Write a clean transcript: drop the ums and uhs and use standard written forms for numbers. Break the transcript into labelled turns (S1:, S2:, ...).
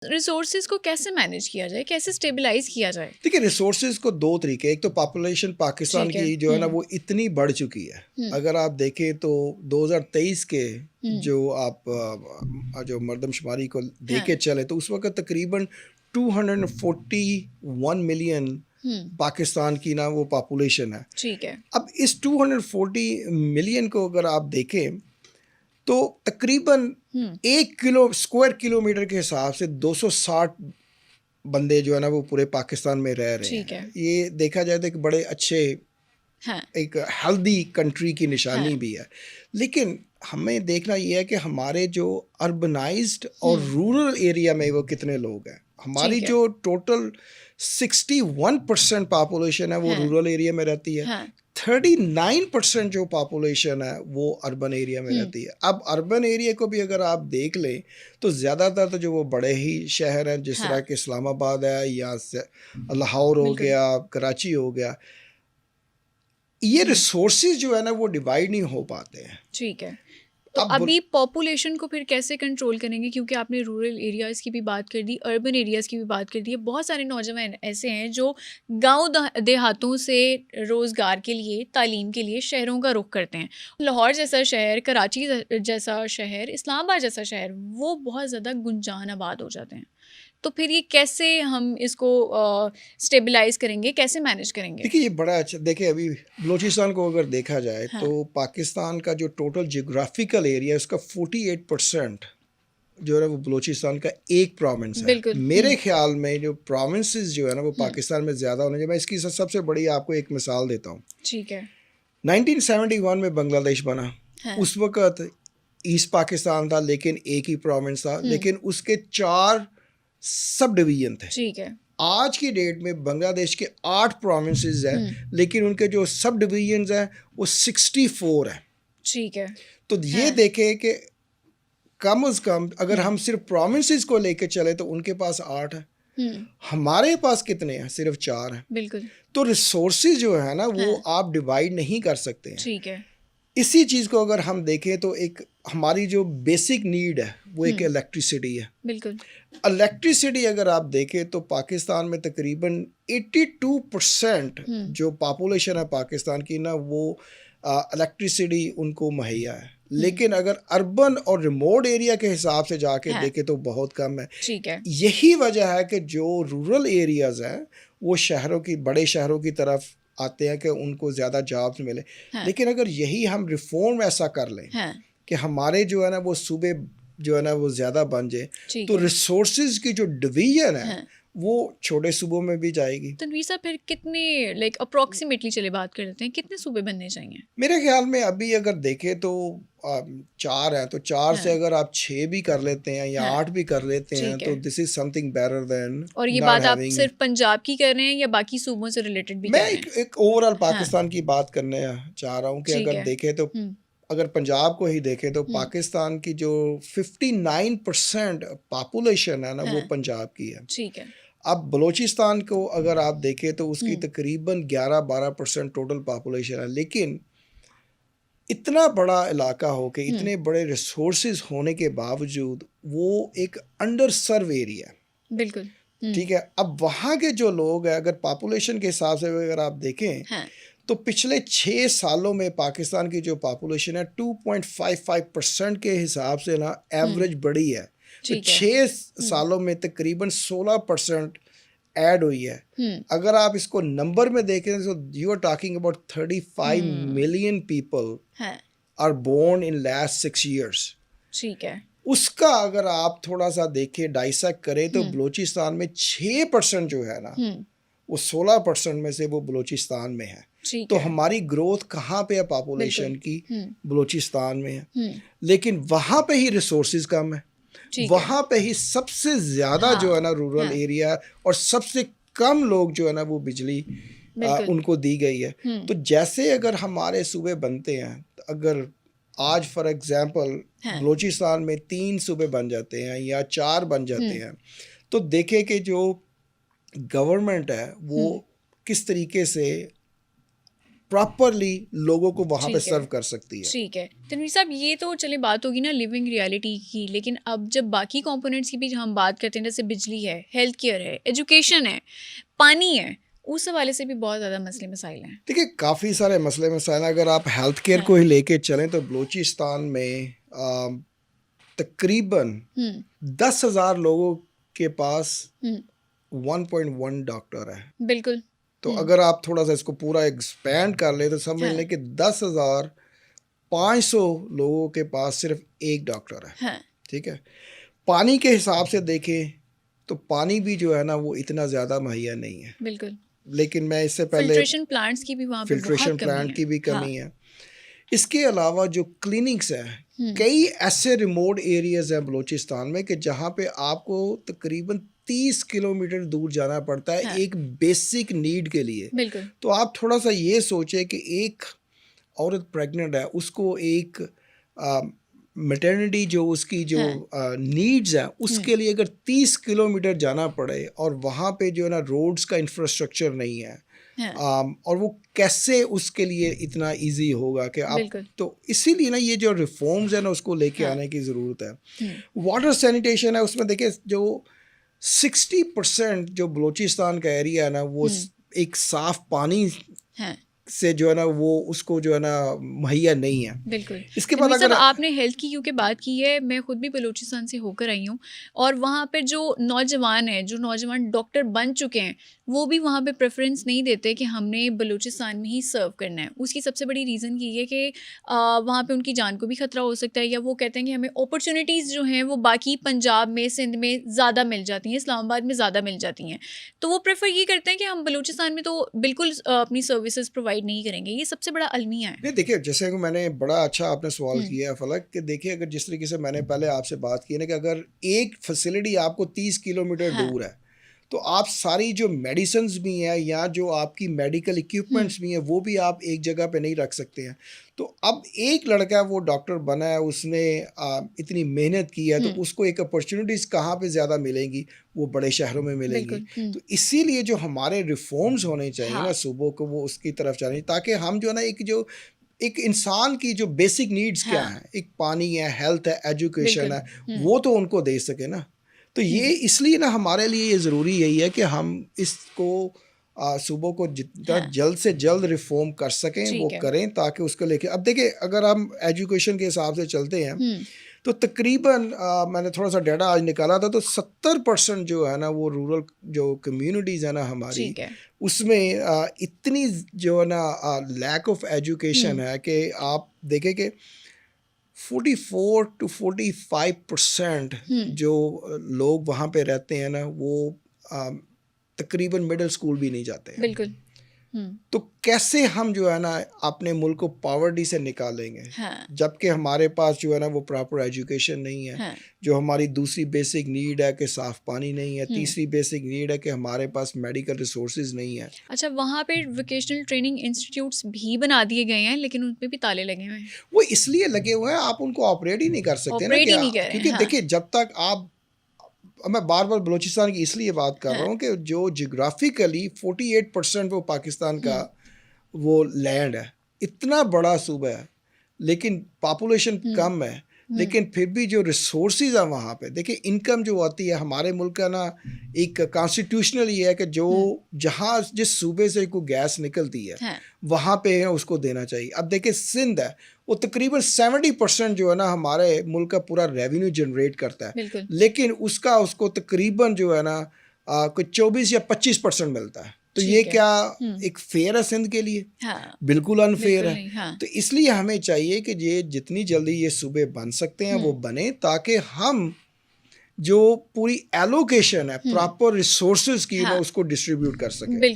S1: Resources کو کیسے manage کیا جائے, کیسے اسٹیبلائز کیا جائے؟
S2: دیکھیے ریسورسز کو دو طریقے, ایک تو پاپولیشن پاکستان کی جو ہے نا وہ اتنی بڑھ چکی ہے. اگر آپ دیکھیں تو 2023 کے جو آپ جو مردم شماری کو دیکھ کے چلے تو اس وقت تقریباً 241 ملین پاکستان کی نا وہ پاپولیشن ہے.
S1: ٹھیک ہے.
S2: اب اس 240 ملین کو اگر آپ دیکھیں تو تقریباً 1 اسکوائر کلومیٹر کے حساب سے 260 بندے جو ہے نا وہ پورے پاکستان میں رہ رہے ہیں. یہ دیکھا جائے تو ایک بڑے اچھے ایک ہیلدی کنٹری کی نشانی بھی ہے. لیکن ہمیں دیکھنا یہ ہے کہ ہمارے جو اربنائزڈ اور رورل ایریا میں وہ کتنے لوگ ہیں. ہماری جو ٹوٹل 61% پاپولیشن ہے وہ رورل ایریا میں رہتی ہے, 39% جو پاپولیشن ہے وہ اربن ایریا میں رہتی ہے. اب اربن ایریا کو بھی اگر آپ دیکھ لیں تو زیادہ تر تو جو وہ بڑے ہی شہر ہیں جس طرح کہ اسلام آباد ہے یا لاہور ہو گیا, کراچی ہو گیا, یہ ریسورسز جو ہے نا وہ ڈیوائڈ نہیں ہو پاتے ہیں.
S1: ٹھیک ہے. تو ابھی پاپولیشن کو پھر کیسے کنٹرول کریں گے, کیونکہ آپ نے رورل ایریاز کی بھی بات کر دی, اربن ایریاز کی بھی بات کر دی ہے. بہت سارے نوجوان ایسے ہیں جو گاؤں دیہاتوں سے روزگار کے لیے, تعلیم کے لیے شہروں کا رخ کرتے ہیں. لاہور جیسا شہر, کراچی جیسا شہر, اسلام آباد جیسا شہر, وہ بہت زیادہ گنجان آباد ہو جاتے ہیں. تو پھر یہ کیسے ہم اس کو اسٹیبلائز کریں گے, کیسے مینیج کریں گے؟
S2: دیکھیے یہ بڑا اچھا, دیکھیں ابھی بلوچستان کو اگر دیکھا جائے تو پاکستان کا جو ٹوٹل جیوگرافیکل ایریا ہے اس کا 48% جو ہے نا وہ بلوچستان کا ایک پروونس ہے. میرے خیال میں جو پروونسز جو ہے نا وہ پاکستان میں زیادہ ہونے چاہیے. میں اس کی سب سے بڑی آپ کو ایک مثال دیتا ہوں.
S1: ٹھیک ہے.
S2: 1971 میں بنگلہ دیش بنا, اس وقت ایسٹ پاکستان تھا لیکن ایک ہی پروونس تھا, لیکن اس کے 4 سب ڈویژن تھے.
S1: ٹھیک ہے.
S2: آج کی ڈیٹ میں بنگلہ دیش کے 8 پروونسز ہیں لیکن ان کے جو سب ڈویژنز ہیں وہ 64 ہیں.
S1: ٹھیک ہے.
S2: تو یہ دیکھیں کہ کم از کم اگر ہم صرف پروونسز کو لے کے چلے تو ان کے پاس 8 ہیں, ہمارے پاس کتنے ہیں؟ صرف 4 ہیں.
S1: بالکل.
S2: تو ریسورسز جو ہے نا وہ آپ ڈیوائڈ نہیں کر سکتے ہیں.
S1: ٹھیک ہے.
S2: اسی چیز کو اگر ہم دیکھیں تو ایک ہماری جو بیسک نیڈ ہے وہ ایک الیکٹریسٹی ہے.
S1: بالکل.
S2: الیکٹریسٹی اگر آپ دیکھیں تو پاکستان میں تقریباً 82% جو پاپولیشن ہے پاکستان کی نا وہ الیکٹریسٹی ان کو مہیا ہے. لیکن اگر اربن اور ریموٹ ایریا کے حساب سے جا کے دیکھیں تو بہت کم ہے.
S1: ٹھیک ہے.
S2: یہی وجہ ہے کہ جو رورل ایریاز ہیں وہ شہروں کی, بڑے شہروں کی طرف آتے ہیں کہ ان کو زیادہ جابس ملے. لیکن اگر یہی ہم ریفارم ایسا کر لیں کہ ہمارے جو ہے نا وہ صوبے جو ہے نا وہ زیادہ بن جائے تو ریسورسز کی جو ڈویژن ہے وہ چھوٹے صوبوں میں بھی جائے گی.
S1: تنویر صاحب پھر کتنے اپروکسیمیٹلی چلے بات کر لیتے ہیں, کتنے صوبے بننے چاہیے؟
S2: میرے خیال میں ابھی اگر دیکھیں تو 4 ہیں, تو 4 سے اگر آپ 6 بھی کر لیتے ہیں یا 8 بھی کر لیتے ہیں تو دس از سم تھنگ بیٹر دین.
S1: اور یہ بات آپ صرف پنجاب کی کر رہے ہیں یا باقی صوبوں سے ریلیٹڈ بھی کر رہے ہیں؟
S2: میں ایک اوور آل پاکستان کی بات کرنے چاہ رہا ہوں کہ اگر دیکھیں تو اگر پنجاب کو ہی دیکھیں تو پاکستان کی جو 59% پاپولیشن ہے نا وہ پنجاب کی ہے.
S1: ٹھیک ہے.
S2: اب بلوچستان کو اگر آپ دیکھیں تو اس کی تقریباً 11-12% ٹوٹل پاپولیشن ہے. لیکن اتنا بڑا علاقہ ہو کے اتنے بڑے ریسورسز ہونے کے باوجود وہ ایک انڈر سرو ایریا ہے.
S1: بالکل.
S2: ٹھیک ہے. اب وہاں کے جو لوگ ہیں اگر پاپولیشن کے حساب سے اگر آپ دیکھیں تو پچھلے 6 سالوں میں پاکستان کی جو پاپولیشن ہے 2.55% کے حساب سے نا ایوریج بڑھی ہے. تو 6 سالوں میں تقریباً 16% ایڈ ہوئی ہے. اگر آپ اس کو نمبر میں دیکھیں تو you are talking about 35 million people are born in last 6 years.
S1: ٹھیک ہے.
S2: اس کا اگر آپ تھوڑا سا دیکھیں ڈائسیکٹ کریں تو بلوچستان میں 6% جو ہے نا وہ 16% میں سے وہ بلوچستان میں ہے. تو ہماری گروتھ کہاں پہ ہے پاپولیشن کی؟ بلوچستان میں ہے. لیکن وہاں پہ ہی ریسورسز کم ہے, وہاں پہ ہی سب سے زیادہ جو ہے نا رورل ایریا اور سب سے کم لوگ جو ہے نا وہ بجلی ان کو دی گئی ہے. تو جیسے اگر ہمارے صوبے بنتے ہیں, اگر آج فار ایگزامپل بلوچستان میں 3 صوبے بن جاتے ہیں یا 4 بن جاتے ہیں تو دیکھیں کہ جو گورنمنٹ ہے وہ کس طریقے سے پراپرلی لوگوں کو وہاں پہ
S1: ٹھیک ہے،
S2: سرو کر سکتی ہے.
S1: ٹھیک ہے تنویر صاحب، یہ تو چلے بات ہوگی نا لیونگ ریالٹی کی، لیکن اب جب باقی کمپوننٹس کی بھی ہم بات کرتے ہیں، جیسے بجلی ہے، ہیلتھ کیئر ہے، ایجوکیشن ہے، پانی ہے، اس حوالے سے بھی بہت زیادہ مسئلے مسائل ہیں.
S2: دیکھیے کافی سارے مسئلے مسائل ہیں. اگر آپ ہیلتھ کیئر
S1: ہاں.
S2: کو ہی لے کے چلیں تو بلوچستان میں تقریباً 10,000 لوگوں کے پاس 1.1 ڈاکٹر ہے.
S1: بالکل.
S2: تو اگر آپ تھوڑا سا اس کو پورا ایکسپینڈ کر لیں تو سمجھ لیں کہ 10,500 لوگوں کے پاس صرف ایک ڈاکٹر ہے. ٹھیک ہے. پانی کے حساب سے دیکھیں تو پانی بھی جو ہے نا وہ اتنا زیادہ مہیا نہیں ہے.
S1: بالکل.
S2: لیکن میں اس سے پہلے
S1: فلٹریشن پلانٹس کی بھی وہاں پہ
S2: فلٹریشن
S1: بہت
S2: پلانٹ کی بھی کمی ہے. اس کے علاوہ جو کلینکس ہیں، کئی ایسے ریموٹ ایریاز ہیں بلوچستان میں کہ جہاں پہ آپ کو تقریباً 30 کلومیٹر دور جانا پڑتا ہے ایک بیسک نیڈ کے لیے.
S1: بالکل.
S2: تو آپ تھوڑا سا یہ سوچیں کہ ایک عورت پریگننٹ ہے، اس کو ایک میٹرنٹی جو اس کی جو نیڈز ہیں اس کے لیے اگر 30 کلومیٹر جانا پڑے اور وہاں پہ جو ہے نا روڈز کا انفراسٹرکچر نہیں ہے، اور وہ کیسے اس کے لیے اتنا ایزی ہوگا کہ آپ، تو اسی لیے نا یہ جو ریفارمز ہیں نا اس کو لے کے آنے کی ضرورت ہے. واٹر سینیٹیشن ہے، اس میں دیکھیں جو 60% جو بلوچستان کا ایریا ہے نا وہ ایک صاف پانی سے جو ہے نا وہ اس کو جو ہے نا مہیا نہیں ہے.
S1: بالکل.
S2: اس کے بعد اگر
S1: آپ نے ہیلتھ کی کیونکہ بات کی ہے، میں خود بھی بلوچستان سے ہو کر آئی ہوں، اور وہاں پہ جو نوجوان ہیں، جو نوجوان ڈاکٹر بن چکے ہیں، وہ بھی وہاں پہ پریفرنس نہیں دیتے کہ ہم نے بلوچستان میں ہی سرو کرنا ہے. اس کی سب سے بڑی ریزن یہ ہے کہ وہاں پہ ان کی جان کو بھی خطرہ ہو سکتا ہے، یا وہ کہتے ہیں کہ ہمیں اپرچونیٹیز جو ہیں وہ باقی پنجاب میں، سندھ میں زیادہ مل جاتی ہیں، اسلام آباد میں زیادہ مل جاتی ہیں، تو وہ پریفر یہ کرتے ہیں کہ ہم بلوچستان میں تو بالکل اپنی سروسز پرووائڈ نہیں کریں گے. یہ سب سے بڑا المیہ ہے.
S2: نہیں دیکھیے، جیسے کہ میں نے بڑا اچھا آپ نے سوال کیا ہے فلک، کہ دیکھیے اگر جس طریقے سے میں نے پہلے آپ سے بات کی نا کہ اگر ایک فیسلٹی آپ کو 30 کلومیٹر دور ہے تو آپ ساری جو میڈیسنز بھی ہیں یا جو آپ کی میڈیکل اکوپمنٹس بھی ہیں وہ بھی آپ ایک جگہ پہ نہیں رکھ سکتے ہیں. تو اب ایک لڑکا وہ ڈاکٹر بنا ہے، اس نے اتنی محنت کی ہے، تو اس کو ایک اپرچونیٹیز کہاں پہ زیادہ ملیں گی؟ وہ بڑے شہروں میں ملیں گی. تو اسی لیے جو ہمارے ریفارمز ہونے چاہیے نا صوبوں کو، وہ اس کی طرف جانے تاکہ ہم جو ہے نا ایک انسان کی جو بیسک نیڈز کیا ہیں، ایک پانی ہے، ہیلتھ ہے، ایجوکیشن ہے، وہ تو ان کو دے سکے نا. تو یہ اس لیے نا ہمارے لیے یہ ضروری یہی ہے کہ ہم اس کو صوبوں کو جتنا جلد سے جلد ریفارم کر سکیں وہ کریں، تاکہ اس کو لے کے اب دیکھیں اگر ہم ایجوکیشن کے حساب سے چلتے ہیں تو تقریباً میں نے تھوڑا سا ڈیٹا آج نکالا تھا تو 70% جو ہے نا وہ رورل جو کمیونٹیز ہیں نا ہماری، اس میں اتنی جو ہے نا لیک آف ایجوکیشن ہے کہ آپ دیکھیں کہ 44 to 45% جو لوگ وہاں پہ رہتے ہیں نا وہ تقریباً مڈل اسکول بھی نہیں جاتے ہیں.
S1: بالکل.
S2: تو کیسے ہم جو ہے نا اپنے ملک کو پاورٹی سے نکالیں گے جبکہ ہمارے پاس جو ہے نا وہ پراپر ایجوکیشن نہیں ہے. جو ہماری دوسری بیسک نیڈ ہے کہ صاف پانی نہیں ہے، تیسری بیسک نیڈ ہے کہ ہمارے پاس میڈیکل ریسورسز نہیں ہے.
S1: اچھا، وہاں پہ ووکیشنل ٹریننگ انسٹیٹیوٹس بھی بنا دیے گئے ہیں لیکن ان پہ بھی تالے لگے ہوئے ہیں.
S2: وہ اس لیے لگے ہوئے ہیں، آپ ان کو آپریٹ ہی نہیں کر سکتے نا، کیونکہ دیکھیے جب تک آپ، میں بار بار بلوچستان کی اس لیے بات کر رہا ہوں کہ جو جغرافیکلی 48% وہ پاکستان کا وہ لینڈ ہے، اتنا بڑا صوبہ ہے لیکن پاپولیشن کم ہے، لیکن پھر بھی جو ریسورسز ہیں وہاں پہ دیکھیں انکم جو آتی ہے ہمارے ملک کا نا ایک کانسٹیٹیوشنل یہ ہے کہ جو جہاں جس صوبے سے کوئی گیس نکلتی ہے وہاں پہ اس کو دینا چاہیے. اب دیکھیں سندھ ہے، وہ تقریباً 70% جو ہے نا ہمارے ملک کا پورا ریونیو جنریٹ کرتا ہے، لیکن اس کو تقریباً جو ہے نا کوئی 24 یا 25% ملتا ہے. تو یہ کیا ایک فیئر ہے سندھ کے لیے؟ بالکل انفیئر ہے. تو اس لیے ہمیں چاہیے کہ یہ جتنی جلدی یہ صوبے بن سکتے ہیں وہ بنے، تاکہ ہم جو پوری ایلوکیشن ہے پراپر ریسورسز کی وہ اس کو ڈسٹریبیوٹ کر سکیں.
S1: بالکل.